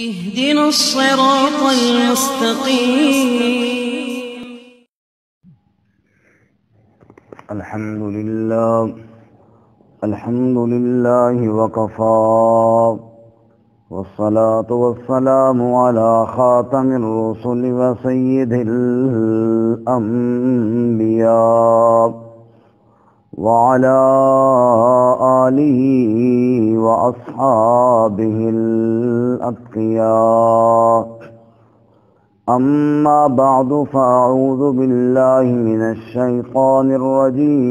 اهدنا الصراط المستقيم. الحمد لله وكفى، والصلاة والسلام على خاتم الرسل وسيد الأنبياء وعلى آله وأصحابه الأتقياء. أما بعد، فأعوذ بالله من الشيطان الرجيم.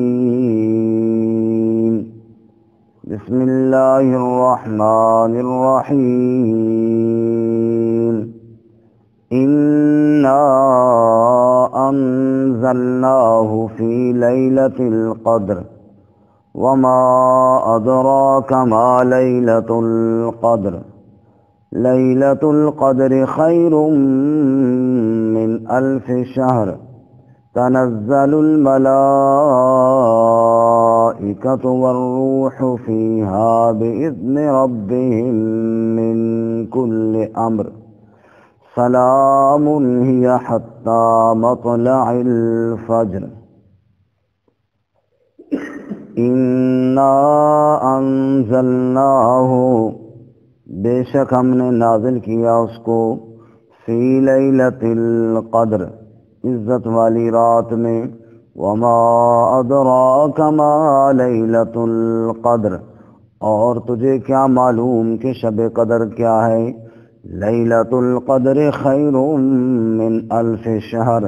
بسم الله الرحمن الرحيم. إنا أنزلناه في ليلة القدر، وما أدراك ما ليلة القدر. ليلة القدر خير من 1000 شهر. تنزل الملائكة والروح فيها بإذن ربهم من كل أمر. سلام هي حتى مطلع الفجر. إنا أنزلناه، بے شک ہم نے نازل کیا اس کو، فی لیلۃ القدر، عزت والی رات میں. وما ادراک ما لیلۃ القدر، اور تجھے کیا معلوم کہ شب قدر کیا ہے. لیلۃ القدر خیر من 1000 شہر،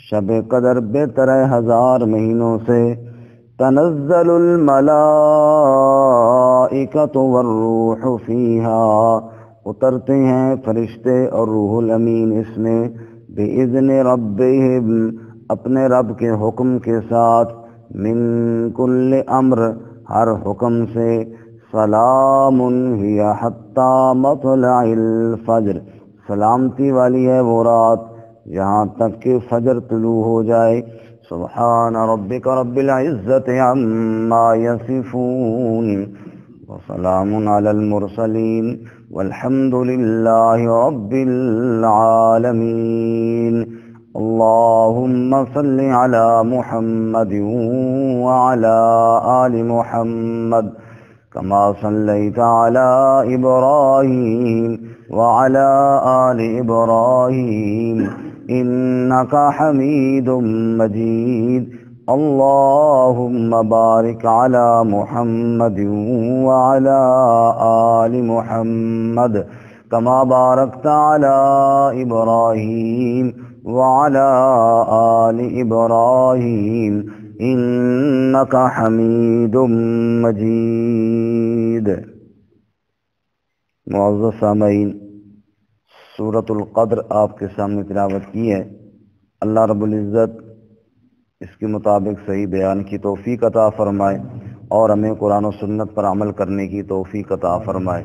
شب قدر بہتر ہے 1000 مہینوں سے. تنزل الملائکۃ والروح فیہا، اترتے ہیں فرشتے اور روح الامین اس میں. بِإِذْنِ رَبِّهِمْ، اپنے رب کے حکم کے ساتھ. من کل امر، ہر حکم سے. سلام ہی حتی مطلع الفجر، سلامتی والی ہے وہ رات یہاں تک کہ فجر طلوع ہو جائے. سبحان ربک رب العزت عما یصفون، وسلام علی المرسلین، والحمد للہ رب العالمین. اللہم صل علی محمد وعلی آل محمد، کما صلیت علی ابراہیم وعلی آل ابراہیم انک حمید مجید. اللہم بارک علی محمد وعلی آل محمد، کما بارکت علی ابراہیم وعلی آل ابراہیم انک حمید مجید. معزز سامعین، سورۃ القدر آپ کے سامنے تلاوت کی ہے. اللہ رب العزت اس کے مطابق صحیح بیان کی توفیق عطا فرمائے اور ہمیں قرآن و سنت پر عمل کرنے کی توفیق عطا فرمائے.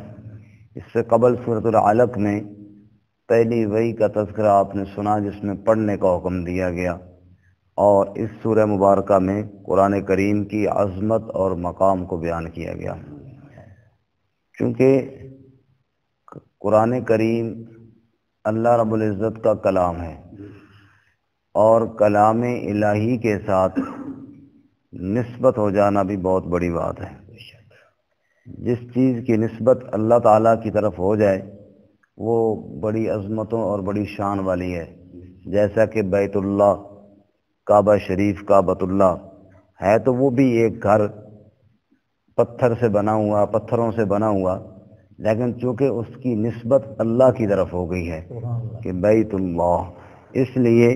اس سے قبل سورۃ العلق میں پہلی وحی کا تذکرہ آپ نے سنا، جس میں پڑھنے کا حکم دیا گیا، اور اس سورہ مبارکہ میں قرآن کریم کی عظمت اور مقام کو بیان کیا گیا. چونکہ قرآن کریم اللہ رب العزت کا کلام ہے، اور کلام الہی کے ساتھ نسبت ہو جانا بھی بہت بڑی بات ہے. جس چیز کی نسبت اللہ تعالیٰ کی طرف ہو جائے وہ بڑی عظمتوں اور بڑی شان والی ہے. جیسا کہ بیت اللہ، کعبہ شریف، کعبۃ اللہ ہے تو وہ بھی ایک گھر پتھر سے بنا ہوا، پتھروں سے بنا ہوا، لیکن چونکہ اس کی نسبت اللہ کی طرف ہو گئی ہے کہ بیت اللہ، اس لیے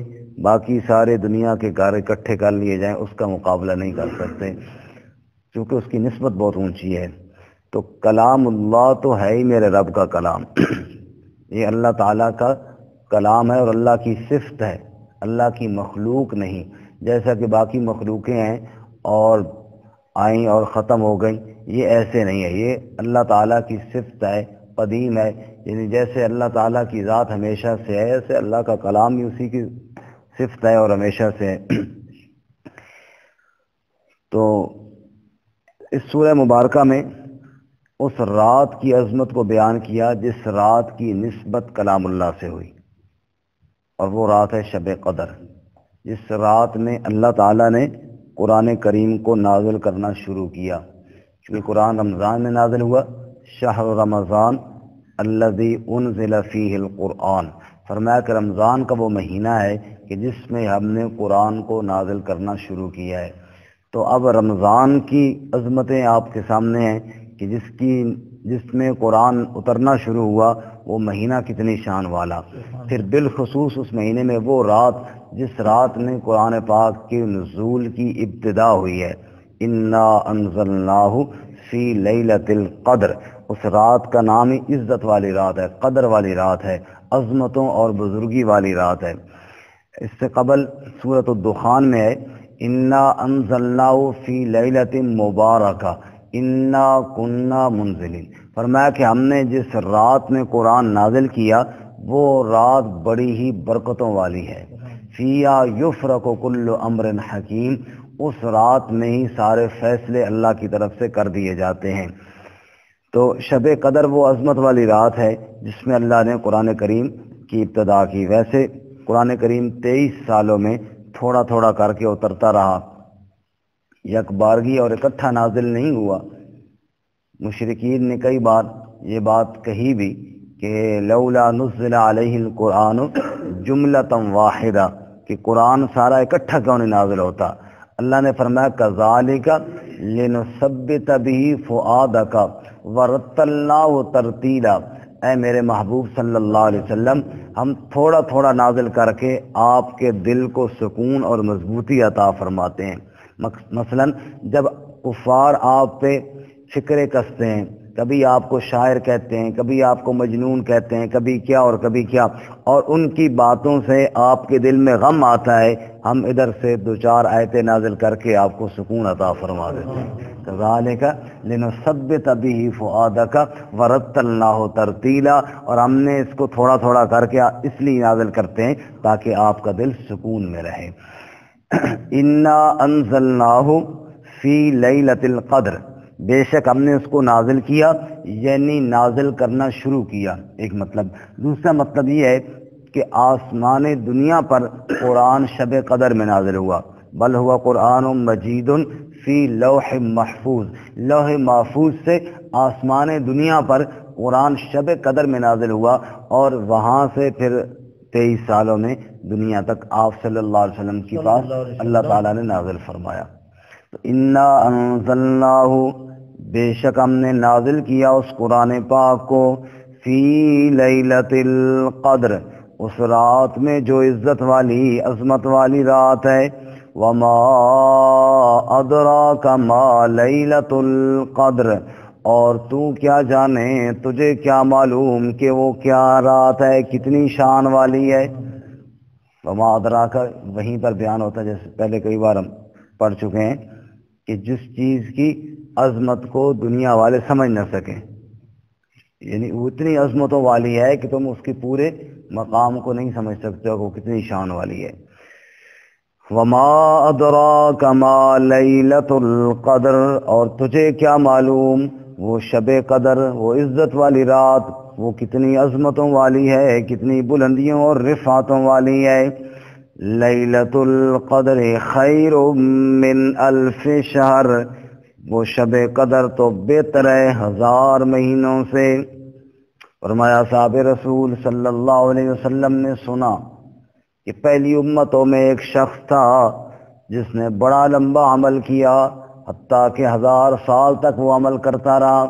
باقی سارے دنیا کے گھر اکٹھے کر لیے جائیں اس کا مقابلہ نہیں کر سکتے، چونکہ اس کی نسبت بہت اونچی ہے. تو کلام اللہ تو ہے ہی میرے رب کا کلام. یہ اللہ تعالیٰ کا کلام ہے اور اللہ کی صفت ہے، اللہ کی مخلوق نہیں. جیسا کہ باقی مخلوقیں ہیں اور آئیں اور ختم ہو گئیں، یہ ایسے نہیں ہے. یہ اللہ تعالیٰ کی صفت ہے، قدیم ہے. یعنی جیسے اللہ تعالیٰ کی ذات ہمیشہ سے ہے، ایسے اللہ کا کلام بھی اسی کی صفت ہے اور ہمیشہ سے ہے. تو اس سورہ مبارکہ میں اس رات کی عظمت کو بیان کیا جس رات کی نسبت کلام اللہ سے ہوئی، اور وہ رات ہے شب قدر، جس رات میں اللہ تعالیٰ نے قرآن کریم کو نازل کرنا شروع کیا، کیونکہ قرآن رمضان میں نازل ہوا، شہر رمضان الذی انزل فیہ القرآن، فرمایا کہ رمضان کا وہ مہینہ ہے کہ جس میں ہم نے قرآن کو نازل کرنا شروع کیا ہے۔ تو اب رمضان کی عظمتیں آپ کے سامنے ہیں کہ جس میں قرآن اترنا شروع ہوا، وہ مہینہ کتنی شان والا، پھر بالخصوص اس مہینے میں وہ رات جس رات میں قرآن پاک کے نزول کی ابتدا ہوئی ہے، انا انزلناہ فی لیلۃ القدر، اس رات کا نام ہی عزت والی رات ہے، قدر والی رات ہے، عظمتوں اور بزرگی والی رات ہے۔ اس سے قبل سورۃ الدخان میں ہے انا انزلناہ فی لیلۃ مبارکہ انا کنا منزلین، فرمایا کہ ہم نے جس رات میں قرآن نازل کیا وہ رات بڑی ہی برکتوں والی ہے، فیہا یفرق کل امر حکیم، اس رات میں ہی سارے فیصلے اللہ کی طرف سے کر دیے جاتے ہیں۔ تو شب قدر وہ عظمت والی رات ہے جس میں اللہ نے قرآن کریم کی ابتدا کی۔ ویسے قرآن کریم 23 سالوں میں تھوڑا تھوڑا کر کے اترتا رہا، یک بارگی اور اکٹھا نازل نہیں ہوا۔ مشرکین نے کئی بار یہ بات کہی بھی کہ لولا نزل علیہ القرآن جملۃ واحدہ، کہ قرآن سارا اکٹھا کیوں نہیں نازل ہوتا؟ اللہ نے فرمایا کذالک لنثبت بہ فؤادک ورتلناہ ترتیلا، اے میرے محبوب صلی اللہ علیہ وسلم، ہم تھوڑا تھوڑا نازل کر کے آپ کے دل کو سکون اور مضبوطی عطا فرماتے ہیں۔ مثلا جب کفار آپ پہ فکرے کستے ہیں، کبھی آپ کو شاعر کہتے ہیں، کبھی آپ کو مجنون کہتے ہیں، کبھی کیا اور کبھی کیا، اور ان کی باتوں سے آپ کے دل میں غم آتا ہے، ہم ادھر سے 2-4 آیتیں نازل کر کے آپ کو سکون عطا فرما دیتے ہیں۔ کذالک لنثبت بہ فؤادک ورتلناہ ترتیلا، اور ہم نے اس کو تھوڑا تھوڑا کر کے اس لیے نازل کرتے ہیں تاکہ آپ کا دل سکون میں رہے۔ انا انزلناہ فی لیلۃ القدر، بے شک ہم نے اس کو نازل کیا، یعنی نازل کرنا شروع کیا، ایک مطلب۔ دوسرا مطلب یہ ہے کہ آسمان دنیا پر قرآن شب قدر میں نازل ہوا، بل ہوا قرآن مجید فی لوح محفوظ، لوح محفوظ سے آسمان دنیا پر قرآن شب قدر میں نازل ہوا، اور وہاں سے پھر 23 سالوں میں دنیا تک آپ صلی اللہ علیہ وسلم کی پاس اللہ تعالیٰ نے نازل فرمایا۔ تو انا انزلناہ، بے شک ہم نے نازل کیا اس قرآن پاک کو، فی لیلۃ القدر، اس رات میں جو عزت والی عظمت والی رات ہے، وما ادراک ما لیلۃ القدر، اور تو کیا جانے، تجھے کیا معلوم کہ وہ کیا رات ہے، کتنی شان والی ہے۔ وما ادراک وہیں پر بیان ہوتا ہے، جیسے پہلے کئی بار ہم پڑھ چکے ہیں کہ جس چیز کی عظمت کو دنیا والے سمجھ نہ سکیں، یعنی وہ اتنی عظمتوں والی ہے کہ تم اس کے پورے مقام کو نہیں سمجھ سکتے ہو، وہ کتنی شان والی ہے۔ وما ادراک ما لیلۃ القدر، اور تجھے کیا معلوم وہ شب قدر، وہ عزت والی رات، وہ کتنی عظمتوں والی ہے، کتنی بلندیوں اور رفعتوں والی ہے۔ لیلۃ القدر خیر من الف شہر، وہ شب قدر تو بہتر ہے 1000 مہینوں سے۔ فرمایا صحاب رسول صلی اللہ علیہ وسلم نے سنا کہ پہلی امتوں میں ایک شخص تھا جس نے بڑا لمبا عمل کیا، حتیٰ کہ 1000 سال تک وہ عمل کرتا رہا۔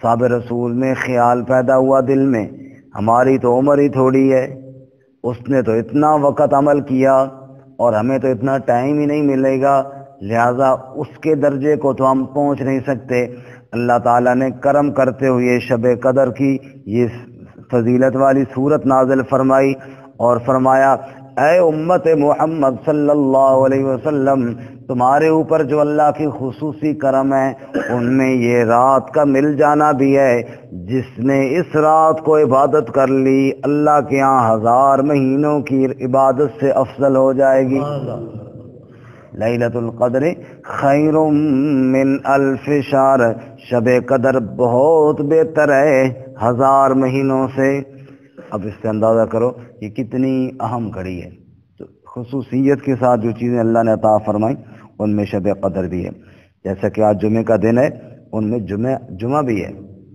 صحاب رسول میں خیال پیدا ہوا دل میں، ہماری تو عمر ہی تھوڑی ہے، اس نے تو اتنا وقت عمل کیا اور ہمیں تو اتنا ٹائم ہی نہیں ملے گا، لہذا اس کے درجے کو تو ہم پہنچ نہیں سکتے۔ اللہ تعالیٰ نے کرم کرتے ہوئے شب قدر کی یہ فضیلت والی صورت نازل فرمائی اور فرمایا اے امت محمد صلی اللہ علیہ وسلم، تمہارے اوپر جو اللہ کی خصوصی کرم ہے ان میں یہ رات کا مل جانا بھی ہے، جس نے اس رات کو عبادت کر لی اللہ کے ہاں 1000 مہینوں کی عبادت سے افضل ہو جائے گی۔ لیلۃ القدر خیر من الف شہر، شب قدر بہت بہتر ہے 1000 مہینوں سے۔ اب اس سے اندازہ کرو کہ کتنی اہم گھڑی ہے۔ تو خصوصیت کے ساتھ جو چیزیں اللہ نے عطا فرمائی ان میں شب قدر بھی ہے۔ جیسا کہ آج جمعے کا دن ہے، ان میں جمعہ بھی ہے،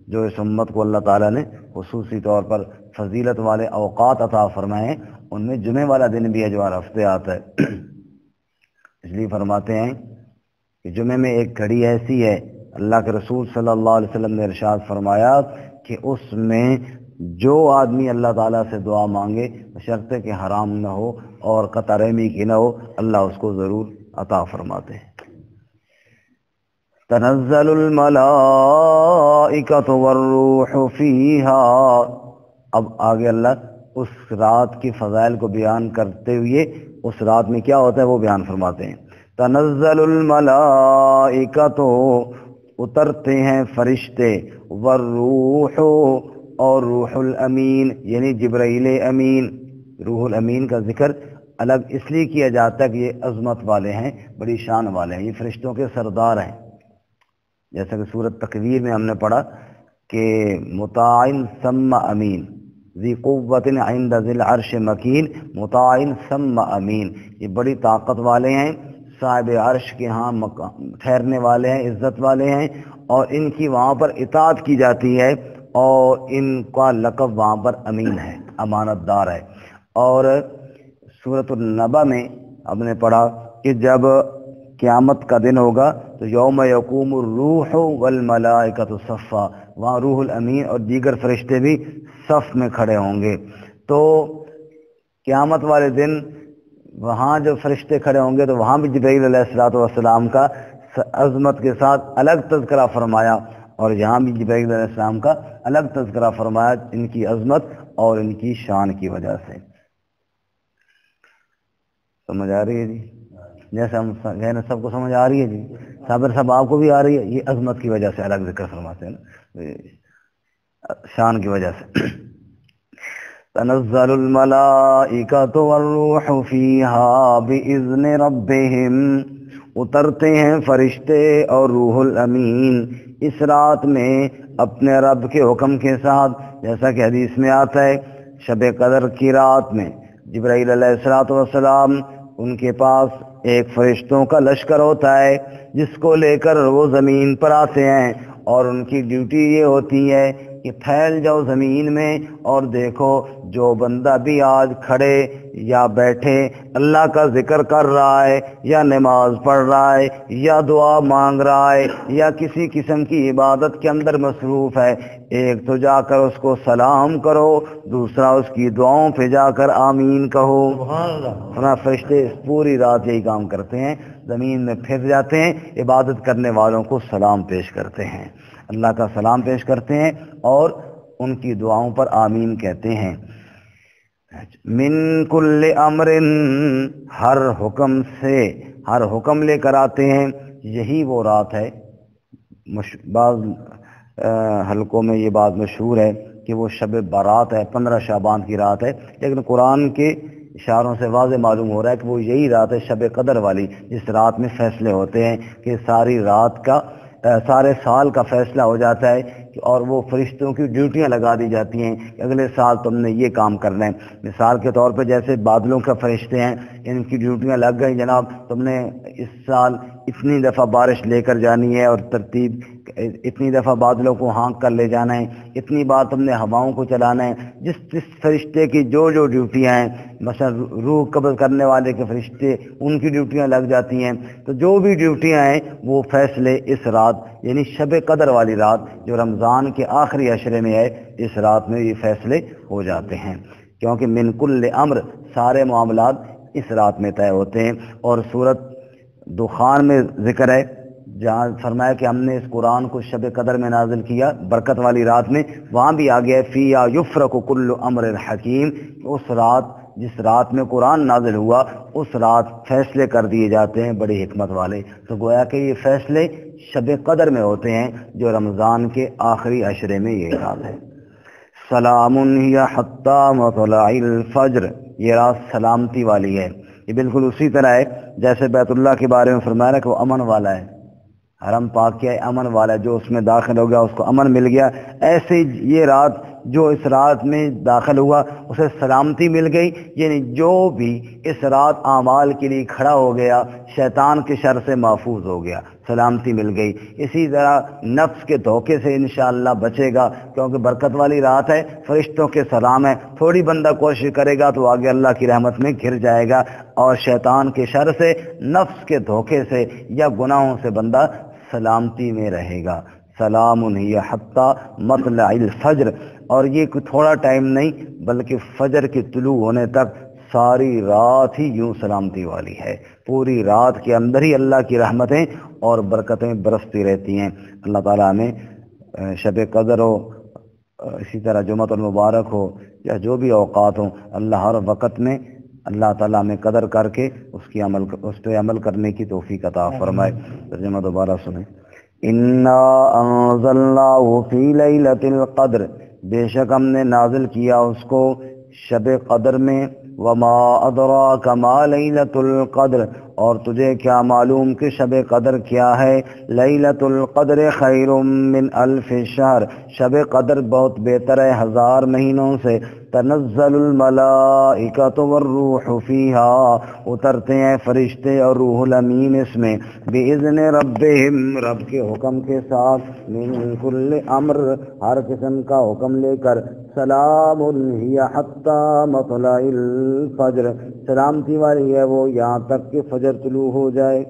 جو اس امت کو اللہ تعالیٰ نے خصوصی طور پر فضیلت والے اوقات عطا فرمائے ہیں، ان میں جمعے والا دن بھی ہے جو ہر ہفتے آتا ہے۔ اس لیے فرماتے ہیں کہ جمعے میں ایک گھڑی ایسی ہے، اللہ کے رسول صلی اللہ علیہ وسلم نے ارشاد فرمایا کہ اس میں جو آدمی اللہ تعالیٰ سے دعا مانگے بشرطے کہ حرام نہ ہو اور قطع رحمی کی نہ ہو، اللہ اس کو ضرور عطا فرماتے ہیں۔ تنزل الملائکۃ والروح فیہا، اب آگے اللہ اس رات کی فضائل کو بیان کرتے ہوئے اس رات میں کیا ہوتا ہے وہ بیان فرماتے ہیں۔ تنزل الملائکۃ، اترتے ہیں فرشتے، والروح، اور روح الامین یعنی جبرائیل امین۔ روح الامین کا ذکر الگ اس لیے کیا جاتا ہے کہ یہ عظمت والے ہیں، بڑی شان والے ہیں، یہ فرشتوں کے سردار ہیں۔ جیسا کہ سورۃ تکویر میں ہم نے پڑھا کہ مطاع ثم امین، ذی قوت عند ذی العرش مکین، مطاع ثم امین، یہ بڑی طاقت والے ہیں، صاحب عرش کے ہاں ٹھہرنے والے ہیں، عزت والے ہیں، اور ان کی وہاں پر اطاعت کی جاتی ہے، اور ان کا لقب وہاں پر امین ہے، امانت دار ہے۔ اور سورۃ النبا میں ہم نے پڑھا کہ جب قیامت کا دن ہوگا تو یوم یقوم الروح والملائکۃ صفا، وہاں روح الامین اور دیگر فرشتے بھی صف میں کھڑے ہوں گے۔ تو قیامت والے دن وہاں جو فرشتے کھڑے ہوں گے تو وہاں بھی جبرائیل علیہ السلام کا عظمت کے ساتھ الگ تذکرہ فرمایا، اور یہاں بھی جبرائیل علیہ السلام کا الگ تذکرہ فرمایا ان کی عظمت اور ان کی شان کی وجہ سے۔ سمجھ آ رہی ہے جی؟ جیسے ہم کہنے سب کو سمجھ آ رہی ہے جی، صابر صاحب آپ کو بھی آ رہی ہے؟ یہ عظمت کی وجہ سے الگ ذکر فرماتے ہیں نا، شان کی وجہ سے۔ تنزل الملائکۃ والروح فیہا بإذن ربہم، اترتے ہیں فرشتے اور روح الامین اس رات میں اپنے رب کے حکم کے ساتھ، جیسا کہ حدیث میں آتا ہے شب قدر کی رات میں جبرائیل علیہ السلام ان کے پاس ایک فرشتوں کا لشکر ہوتا ہے جس کو لے کر وہ زمین پر آتے ہیں، اور ان کی ڈیوٹی یہ ہوتی ہے کہ پھیل جاؤ زمین میں اور دیکھو جو بندہ بھی آج کھڑے یا بیٹھے اللہ کا ذکر کر رہا ہے یا نماز پڑھ رہا ہے یا دعا مانگ رہا ہے یا کسی قسم کی عبادت کے اندر مصروف ہے، ایک تو جا کر اس کو سلام کرو، دوسرا اس کی دعاؤں پہ جا کر آمین کہو۔ فرشتے پوری رات یہی کام کرتے ہیں، زمین میں پھر جاتے ہیں، عبادت کرنے والوں کو سلام پیش کرتے ہیں، اللہ کا سلام پیش کرتے ہیں اور ان کی دعاؤں پر آمین کہتے ہیں۔ من کل امر، ہر حکم سے، ہر حکم لے کر آتے ہیں۔ یہی وہ رات ہے، بعض حلقوں میں یہ بات مشہور ہے کہ وہ شب برات ہے، 15 شعبان کی رات ہے، لیکن قرآن کے اشاروں سے واضح معلوم ہو رہا ہے کہ وہ یہی رات ہے شب قدر والی، جس رات میں فیصلے ہوتے ہیں کہ ساری رات کا سارے سال کا فیصلہ ہو جاتا ہے، اور وہ فرشتوں کی ڈیوٹیاں لگا دی جاتی ہیں کہ اگلے سال تم نے یہ کام کرنا ہے۔ مثال کے طور پہ جیسے بادلوں کے فرشتے ہیں، ان کی ڈیوٹیاں لگ گئی، جناب تم نے اس سال اتنی دفعہ بارش لے کر جانی ہے اور ترتیب اتنی دفعہ بادلوں کو ہانک کر لے جانا ہے، اتنی بار تم نے ہواؤں کو چلانا ہے۔ جس فرشتے کی جو ڈیوٹیاں ہیں، مثلا روح قبض کرنے والے کے فرشتے ان کی ڈیوٹیاں لگ جاتی ہیں، تو جو بھی ڈیوٹیاں ہیں وہ فیصلے اس رات یعنی شب قدر والی رات جو رمضان کے آخری عشرے میں ہے، اس رات میں یہ فیصلے ہو جاتے ہیں، کیونکہ من کل امر سارے معاملات اس رات میں طے ہوتے ہیں۔ اور سورۃ دخان میں ذکر ہے جہاں فرمایا کہ ہم نے اس قرآن کو شب قدر میں نازل کیا، برکت والی رات میں، وہاں بھی آ گیا فیہا یفرق کل امر حکیم، اس رات جس رات میں قرآن نازل ہوا اس رات فیصلے کر دیے جاتے ہیں بڑی حکمت والے۔ تو گویا کہ یہ فیصلے شب قدر میں ہوتے ہیں جو رمضان کے آخری عشرے میں یہ رات ہے۔ سلام ہی حتی مطلع الفجر، یہ رات سلامتی والی ہے یہ بالکل اسی طرح ہے جیسے بیت اللہ کے بارے میں فرمایا نا کہ وہ امن والا ہے، حرم پاک کیا ہے، امن والا ہے، جو اس میں داخل ہو گیا اس کو امن مل گیا۔ ایسے یہ رات جو اس رات میں داخل ہوا اسے سلامتی مل گئی، یعنی جو بھی اس رات اعمال کے لیے کھڑا ہو گیا شیطان کے شر سے محفوظ ہو گیا، سلامتی مل گئی۔ اسی طرح نفس کے دھوکے سے انشاءاللہ بچے گا، کیونکہ برکت والی رات ہے، فرشتوں کے سلام ہے، تھوڑی بندہ کوشش کرے گا تو آگے اللہ کی رحمت میں گر جائے گا، اور شیطان کے شر سے، نفس کے دھوکے سے یا گناہوں سے بندہ سلامتی میں رہے گا۔ سلام ہی حتی مطلع الفجر، اور یہ کوئی تھوڑا ٹائم نہیں بلکہ فجر کے طلوع ہونے تک ساری رات ہی یوں سلامتی والی ہے، پوری رات کے اندر ہی اللہ کی رحمتیں اور برکتیں برستی رہتی ہیں۔ اللہ تعالیٰ ہمیں شب قدر ہو، اسی طرح جمعۃ المبارک ہو، یا جو بھی اوقات ہوں، اللہ ہر وقت میں اللہ تعالیٰ ہمیں قدر کر کے اس پہ عمل کرنے کی توفیق عطا فرمائے۔ ترجمہ دوبارہ سنیں۔ انا انزلناہ فی لیلۃ القدر، بے شک ہم نے نازل کیا اس کو شب قدر میں۔ وما ادراک ما لیلۃ القدر، اور تجھے کیا معلوم کہ شب قدر کیا ہے؟ لیلۃ القدر خیر من الف شہر، شب قدر بہت بہتر ہے 1000 مہینوں سے۔ تنزل الملائکۃ والروح فیہا، اترتے ہیں فرشتے اور روح الامین اس میں، باذن ربہم، رب کے حکم کے ساتھ، من کل امر، ہر قسم کا حکم لے کر۔ سلام ہی حتی مطلع الفجر، سلامتی والی ہے وہ یہاں تک کہ فجر طلوع ہو جائے۔